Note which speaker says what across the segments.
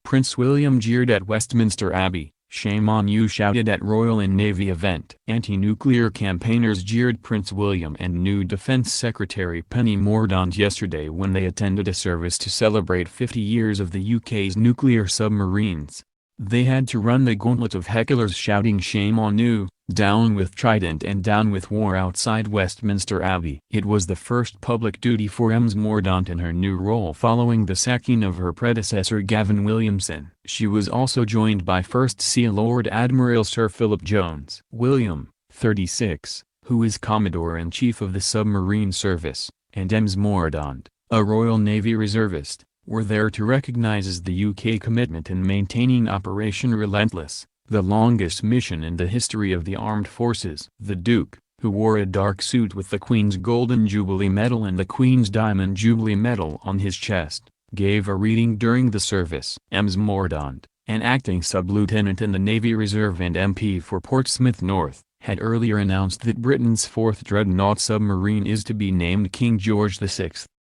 Speaker 1: Prince William jeered at Westminster Abbey. "Shame on you," shouted at Royal and Navy event. Anti-nuclear campaigners jeered Prince William and new Defence Secretary Penny Mordaunt yesterday when they attended a service to celebrate 50 years of the UK's nuclear submarines. They had to run the gauntlet of hecklers shouting "Shame on you," "Down with Trident" and "Down with war" outside Westminster Abbey. It was the first public duty for Ms Mordaunt in her new role following the sacking of her predecessor Gavin Williamson. She was also joined by First Sea Lord Admiral Sir Philip Jones. William, 36, who is Commodore-in-Chief of the Submarine Service, and Ms Mordaunt, a Royal Navy reservist, were there to recognize the UK commitment in maintaining Operation Relentless, the longest mission in the history of the armed forces. The Duke, who wore a dark suit with the Queen's Golden Jubilee Medal and the Queen's Diamond Jubilee Medal on his chest, gave a reading during the service. Ms Mordaunt, an acting sub-lieutenant in the Navy Reserve and MP for Portsmouth North, had earlier announced that Britain's fourth dreadnought submarine is to be named King George VI.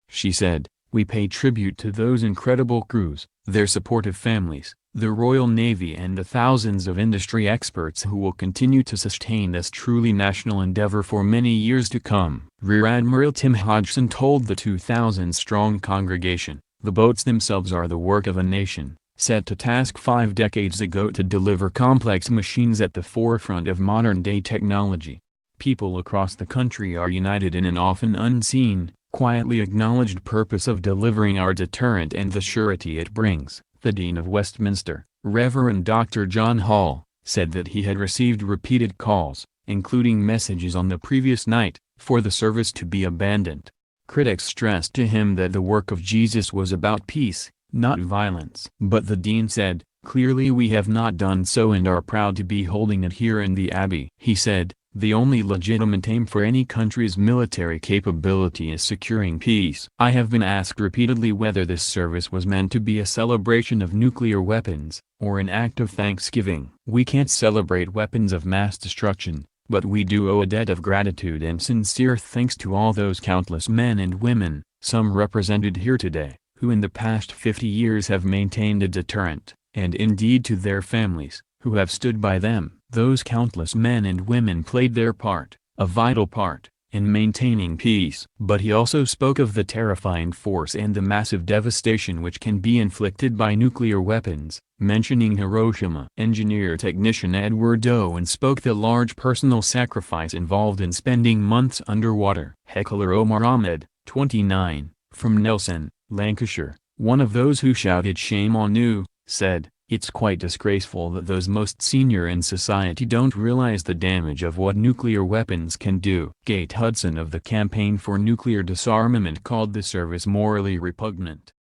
Speaker 1: She said, "We pay tribute to those incredible crews, their supportive families, the Royal Navy and the thousands of industry experts who will continue to sustain this truly national endeavor for many years to come." Rear Admiral Tim Hodgson told the 2,000-strong congregation, "The boats themselves are the work of a nation, set to task 5 decades ago to deliver complex machines at the forefront of modern-day technology. People across the country are united in an often unseen, quietly acknowledged purpose of delivering our deterrent and the surety it brings." The Dean of Westminster, Reverend Dr. John Hall, said that he had received repeated calls, including messages on the previous night, for the service to be abandoned. Critics stressed to him that the work of Jesus was about peace, not violence. But the Dean said, "Clearly we have not done so and are proud to be holding it here in the Abbey." He said, "The only legitimate aim for any country's military capability is securing peace." "I have been asked repeatedly whether this service was meant to be a celebration of nuclear weapons, or an act of thanksgiving. We can't celebrate weapons of mass destruction, but we do owe a debt of gratitude and sincere thanks to all those countless men and women, some represented here today, who in the past 50 years have maintained a deterrent, and indeed to their families, who have stood by them. Those countless men and women played their part, a vital part, in maintaining peace." But he also spoke of the terrifying force and the massive devastation which can be inflicted by nuclear weapons, mentioning Hiroshima. Engineer-technician Edward Owen spoke the large personal sacrifice involved in spending months underwater. Heckler Omar Ahmed, 29, from Nelson, Lancashire, one of those who shouted "Shame on you," said, "It's quite disgraceful that those most senior in society don't realize the damage of what nuclear weapons can do." Kate Hudson of the Campaign for Nuclear Disarmament called the service morally repugnant.